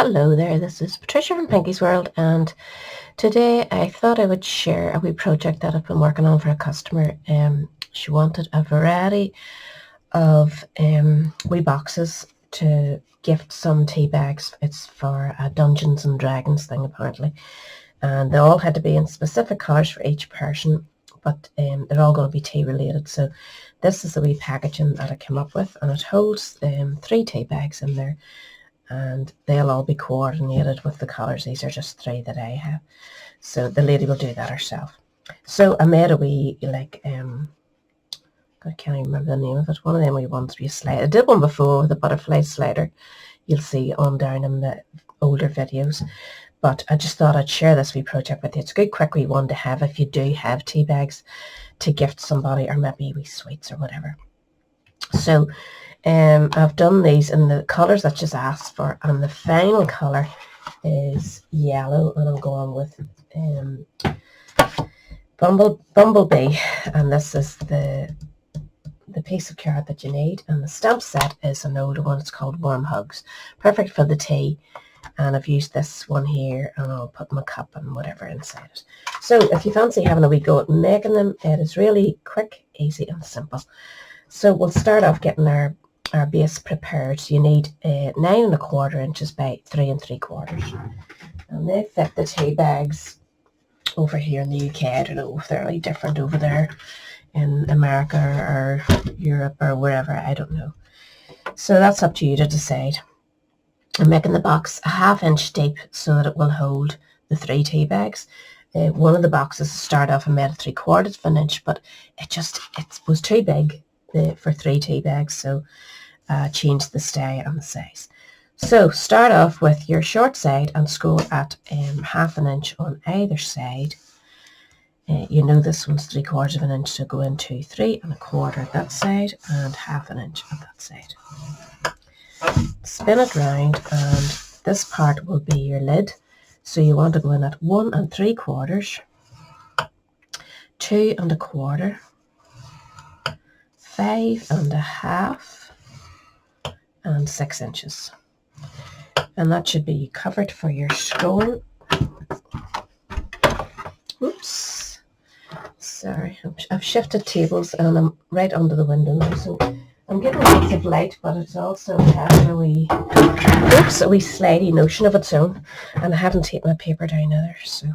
Hello there, this is Patricia from Pinky's World, and today I thought I would share a wee project that I've been working on for a customer. She wanted a variety of wee boxes to gift some tea bags. It's for a Dungeons and Dragons thing apparently, and they all had to be in specific colours for each person, but they're all going to be tea related. So this is the wee packaging that I came up with, and it holds 3 tea bags in there, and they'll all be coordinated with the colours. These are just 3 that I have. So the lady will do that herself. So I made a wee, I can't even remember the name of it. One of them wee ones wee slide. I did one before with a butterfly slider. You'll see on down in the older videos. But I just thought I'd share this wee project with you. It's a good quick wee one to have if you do have tea bags to gift somebody, or maybe wee sweets or whatever. So I've done these in the colours that she's asked for, and the final colour is yellow, and I'm going with Bumblebee, and this is the piece of card that you need. And the stamp set is an older one. It's called Warm Hugs, perfect for the tea. And I've used this one here, and I'll put my cup and whatever inside it. So if you fancy having a wee go at making them, it is really quick, easy and simple. So we'll start off getting our base prepared. So you need 9 1/4 inches by 3 3/4, and they fit the tea bags over here in the UK. I don't know if they're really different over there in America or Europe or wherever, I don't know. So that's up to you to decide. I'm making the box a 1/2 inch deep so that it will hold the 3 tea bags. One of the boxes to start off I made 3/4 of an inch, but it was too big for 3 tea bags, so change the style and the size. So start off with your short side and score at 1/2 inch on either side. You know this one's 3/4 of an inch, so go into 3 1/4 at that side and 1/2 inch at that side. Spin it round, and this part will be your lid. So you want to go in at 1 3/4, 2 1/4, 5 1/2, and 6 inches. And that should be covered for your score. Oops, sorry, I've shifted tables and I'm right under the window now, so I'm getting lots of light, but it's also having a wee slidey notion of its own, and I haven't taken my paper down either, so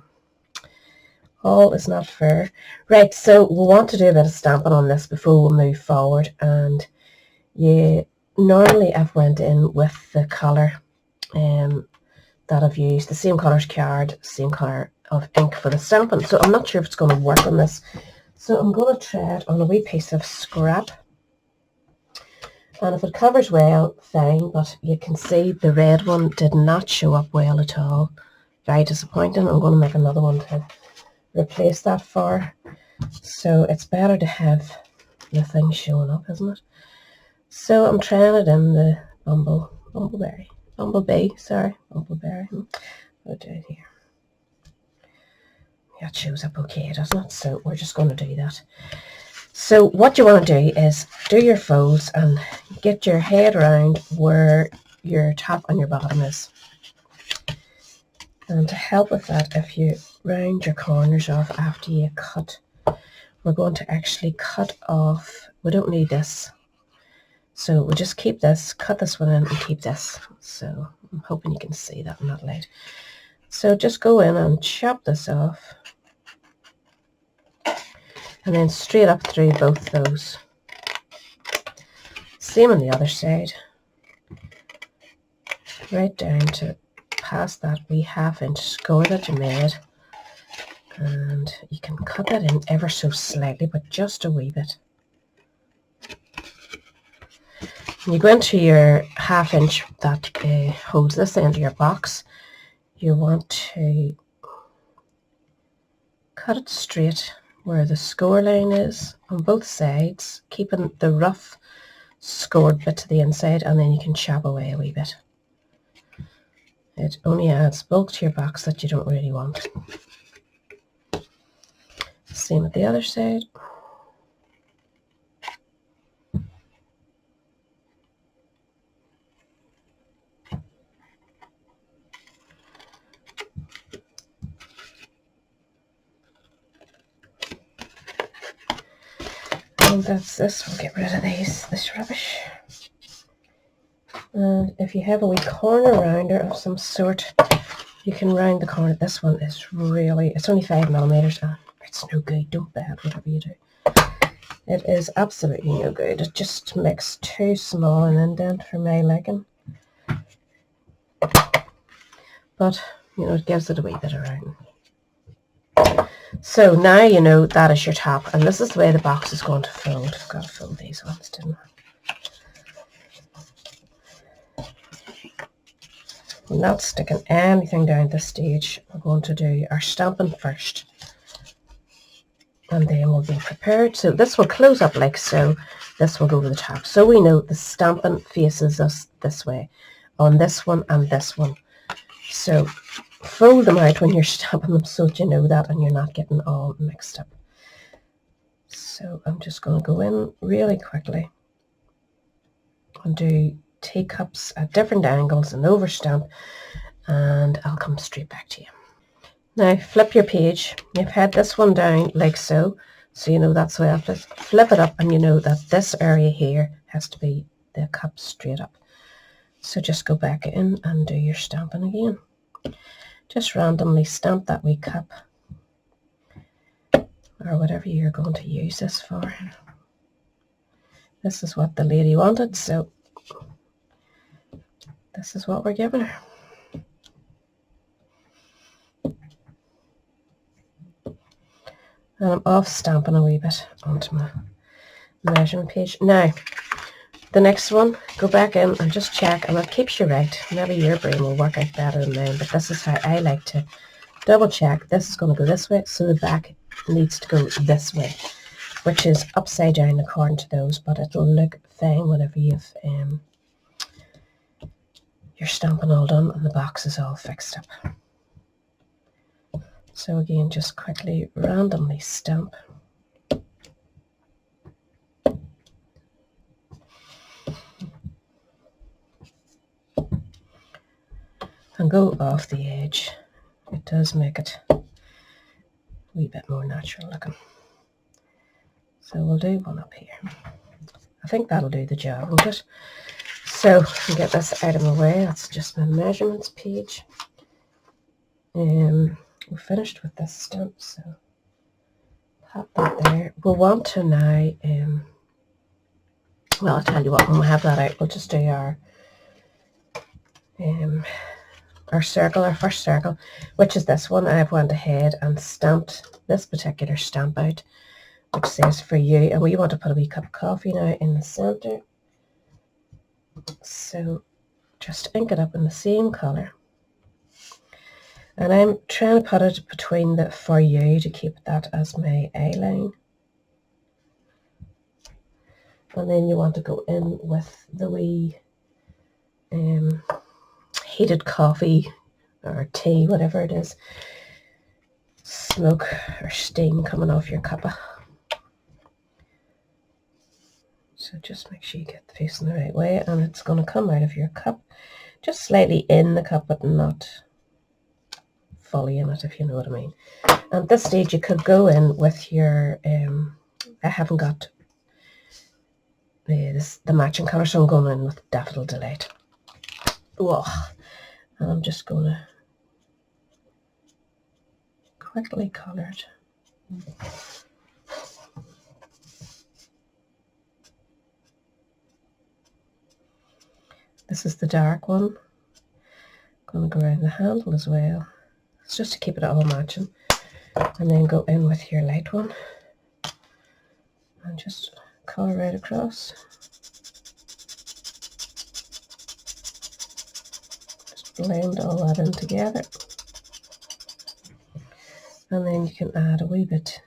all is not fair. Right, so we want to do a bit of stamping on this before we move forward, and normally I've went in with the colour that I've used, the same colours card, same colour of ink for the stamping, so I'm not sure if it's going to work on this. So I'm going to try it on a wee piece of scrap, and if it covers well, fine, but you can see the red one did not show up well at all. Very disappointing. I'm going to make another one to replace that for. So it's better to have the thing showing up, isn't it? So I'm trying it in the Bumblebee. What do I do here? Yeah, it shows up okay, doesn't it? So we're just going to do that. So what you want to do is do your folds and get your head around where your top and your bottom is. And to help with that, if you round your corners off after you cut, we're going to actually cut off, we don't need this. So we'll just keep this, cut this one in and keep this. So I'm hoping you can see that in that light. So just go in and chop this off, and then straight up through both those. Same on the other side. Right down to past that wee 1/2 inch score that you made. And you can cut that in ever so slightly, but just a wee bit. When you go into your 1/2 inch that holds this end of your box, you want to cut it straight where the score line is on both sides, keeping the rough scored bit to the inside, and then you can chop away a wee bit. It only adds bulk to your box that you don't really want. Same with the other side. And that's this. We'll get rid of this rubbish. And if you have a wee corner rounder of some sort, you can round the corner. This one is really, it's only 5mm and it's no good. Don't buy it, whatever you do. It is absolutely no good. It just makes too small an indent for my liking. But, you know, it gives it a wee bit of round. So now you know that is your top, and this is the way the box is going to fold. I've got to fold these ones, didn't I? We're not sticking anything down this stage. We're going to do our stamping first, and then we'll be prepared. So this will close up like so. This will go to the top. So we know the stamping faces us this way on this one and this one. So fold them out when you're stamping them so that you know that and you're not getting all mixed up. So I'm just going to go in really quickly and do teacups at different angles and overstamp, and I'll come straight back to you. Now flip your page. You've had this one down like so, so you know that's why I have to flip it up, and you know that this area here has to be the cup straight up. So just go back in and do your stamping again. Just randomly stamp that wee cup or whatever you're going to use this for. This is what the lady wanted, so this is what we're giving her. And I'm off stamping a wee bit onto my measuring page. Now, the next one, go back in and just check, and it keeps you right. Maybe your brain will work out better than mine, but this is how I like to double check. This is going to go this way, so the back needs to go this way, which is upside down according to those, but it'll look fine whenever you've your stamping all done and the box is all fixed up. So again, just quickly randomly stamp. And go off the edge. It does make it a wee bit more natural looking. So we'll do one up here. I think that'll do the job, won't it? So I'll get this out of my way. That's just my measurements page. We're finished with this stamp, so pop that there. We'll want to now, well, I'll tell you what, when we have that out, we'll just do our circle, our first circle, which is this one. I've went ahead and stamped this particular stamp out, which says for you, and we want to put a wee cup of coffee now in the center. So just ink it up in the same colour. And I'm trying to put it between the for you to keep that as my eye line. And then you want to go in with the wee heated coffee or tea, whatever it is, smoke or steam coming off your cuppa. So just make sure you get the face in the right way, and it's going to come out of your cup, just slightly in the cup, but not fully in it, if you know what I mean. And at this stage you could go in with your, I haven't got the matching colour, so I'm going in with Daffodil Delight. Whoa. And I'm just going to quickly colour it. This is the dark one. I'm going to go around the handle as well. It's just to keep it all matching. And then go in with your light one. And just colour right across. Just blend all that in together. And then you can add a wee bit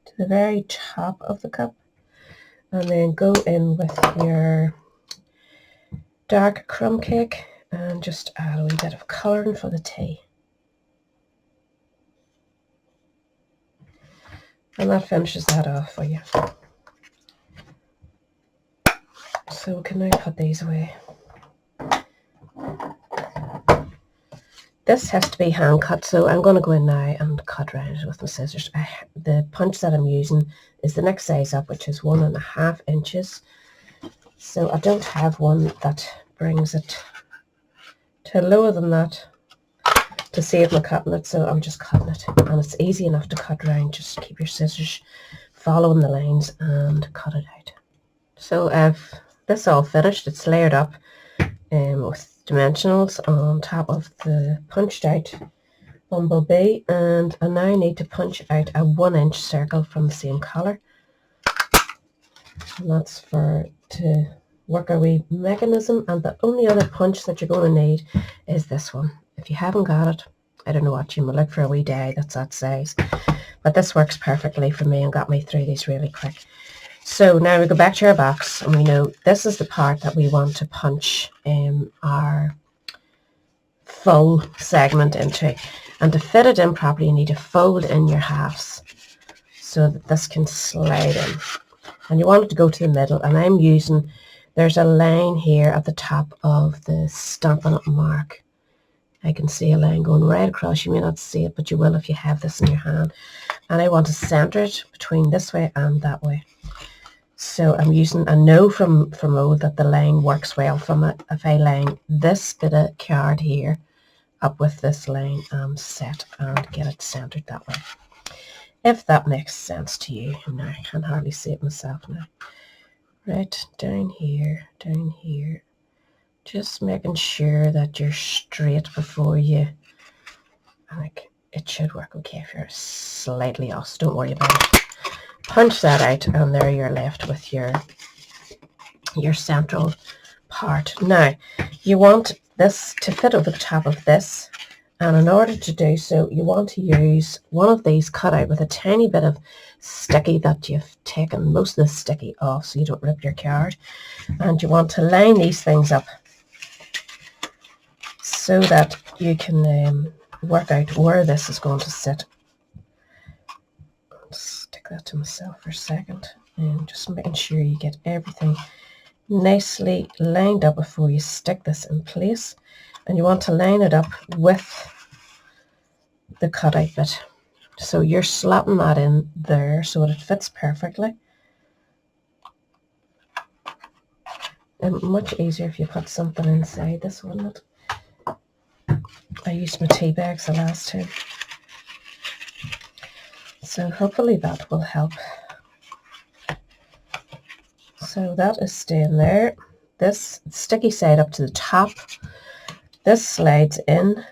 to the very top of the cup. And then go in with your dark crumb cake and just add a wee bit of colouring for the tea. And that finishes that off for you. So we can now put these away. This has to be hand cut, so I'm going to go in now and cut around it with my scissors. The punch that I'm using is the next size up, which is 1.5 inches. So I don't have one that brings it to lower than that to save my cutting it, so I'm just cutting it. And it's easy enough to cut around. Just keep your scissors following the lines and cut it out. So I've this all finished. It's layered up with dimensionals on top of the punched out bumblebee, and I now need to punch out a 1-inch circle from the same colour, and that's to work our wee mechanism. And the only other punch that you're going to need is this one. If you haven't got it, I don't know what, you might look for a wee die that's that size, but this works perfectly for me and got me through these really quick. So now we go back to our box, and we know this is the part that we want to punch our full segment into. And to fit it in properly, you need to fold in your halves so that this can slide in. And you want it to go to the middle, and I'm using, there's a line here at the top of the Stampin' Up mark. I can see a line going right across. You may not see it, but you will if you have this in your hand. And I want to center it between this way and that way. So I'm using, I know from old that the line works well from it. If I line this bit of card here up with this line and set and get it centered that way. If that makes sense to you. Now I can hardly see it myself now. Right, down here, just making sure that you're straight before you, like, it should work okay. If you're slightly off, don't worry about it. Punch that out, and there you're left with your central part. Now you want this to fit over the top of this, and in order to do so you want to use one of these cut out with a tiny bit of sticky that you've taken most of the sticky off so you don't rip your card, and you want to line these things up so that you can work out where this is going to sit. Stick that to myself for a second, and just making sure you get everything nicely lined up before you stick this in place. And you want to line it up with the cutout bit, so you're slapping that in there so that it fits perfectly. And much easier if you put something inside this, wouldn't it? I used my tea bags the last time, so hopefully that will help. So that is staying there. This sticky side up to the top, this slides in.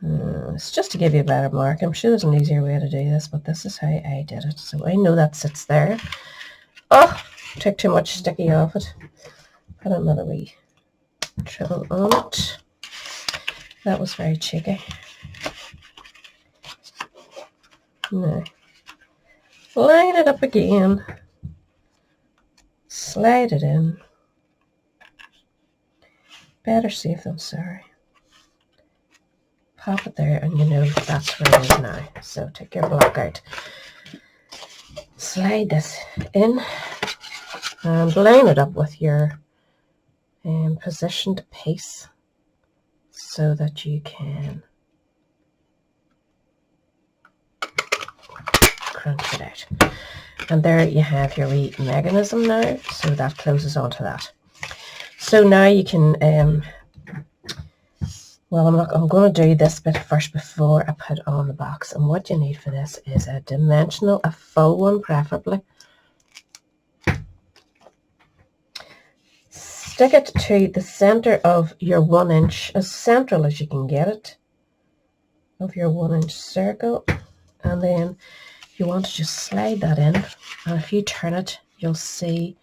It's just to give you a better mark. I'm sure there's an easier way to do this, but this is how I did it. So I know that sits there. Oh, took too much sticky off it. Put another wee trim on it. That was very cheeky. Now, line it up again. Slide it in. Better safe than sorry. Pop it there, and you know that's where it is now. So take your block out. Slide this in and line it up with your positioned piece so that you can crunch it out. And there you have your wee mechanism now, so that closes onto that. So now you can well, I'm going to do this bit first before I put on the box. And what you need for this is a dimensional, a full one preferably. Stick it to the center of your 1 inch, as central as you can get it, of your 1 inch circle. And then you want to just slide that in. And if you turn it, you'll see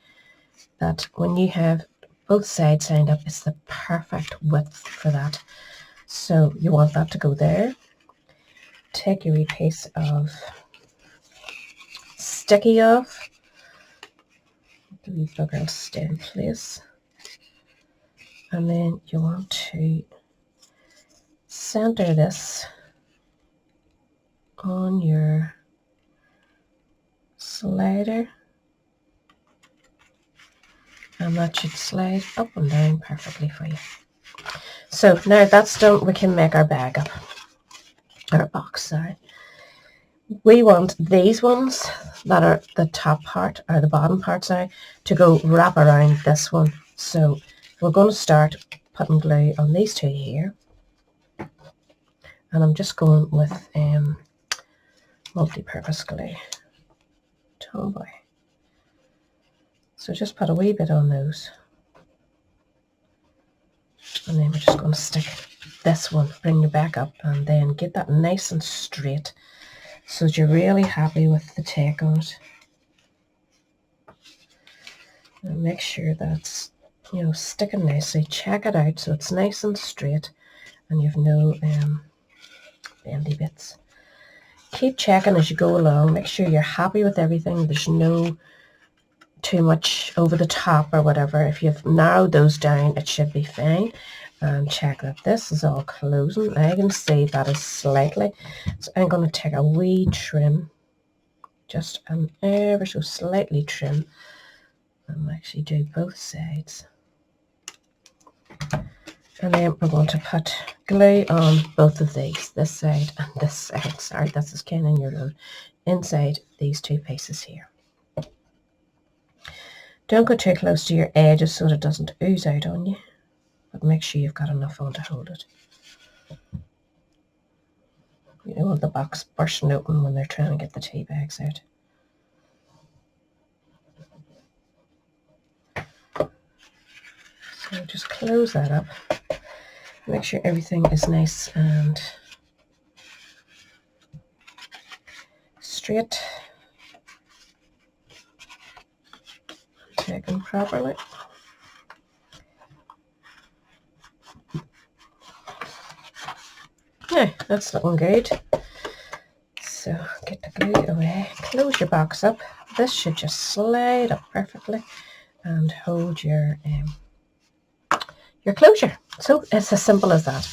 that when you have both sides lined up, it's the perfect width for that. So you want that to go there. Take your wee piece of sticky off. The wee bugger will stay in place. And then you want to center this on your slider. And that should slide up and down perfectly for you. So now that's done, we can make our bag up, our box, sorry. We want these ones that are the top part, or the bottom part, sorry, to go wrap around this one. So we're going to start putting glue on these two here. And I'm just going with multi-purpose glue. Tomboy. So just put a wee bit on those. And then we're just going to stick this one, bring your back up, and then get that nice and straight so that you're really happy with the take on it. And make sure that's, you know, sticking nicely. Check it out so it's nice and straight and you've no bendy bits. Keep checking as you go along. Make sure you're happy with everything. There's no too much over the top or whatever. If you've narrowed those down, it should be fine. And check that this is all closing. I can see that is slightly, so I'm going to take a wee trim, just an ever so slightly trim, and actually do both sides. And then we're going to put glue on both of these, this side and this side. Sorry, this is kind of in your road. Inside these two pieces here. Don't go too close to your edges so that it doesn't ooze out on you, but make sure you've got enough on to hold it. You don't want the box bursting open when they're trying to get the tea bags out. So just close that up. Make sure everything is nice and straight. Taken properly. Yeah, that's looking good. So get the glue away. Close your box up. This should just slide up perfectly and hold your closure. So it's as simple as that.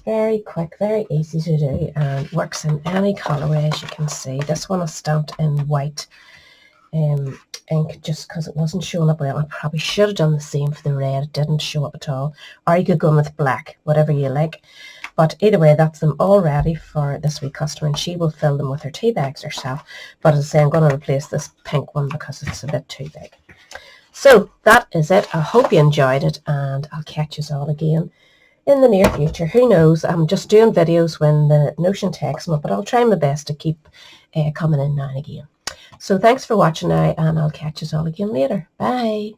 Very quick, very easy to do, and works in any colourway, as you can see. This one is stamped in white ink just because it wasn't showing up well. I probably should have done the same for the red. It didn't show up at all. Or you could go in with black, whatever you like. But either way, that's them all ready for this wee customer, and she will fill them with her tea bags herself. But as I say, I'm going to replace this pink one because it's a bit too big. So that is it. I hope you enjoyed it, and I'll catch you all again in the near future. Who knows? I'm just doing videos when the notion takes me, but I'll try my best to keep coming in now and again. So thanks for watching now, and I'll catch you all again later. Bye.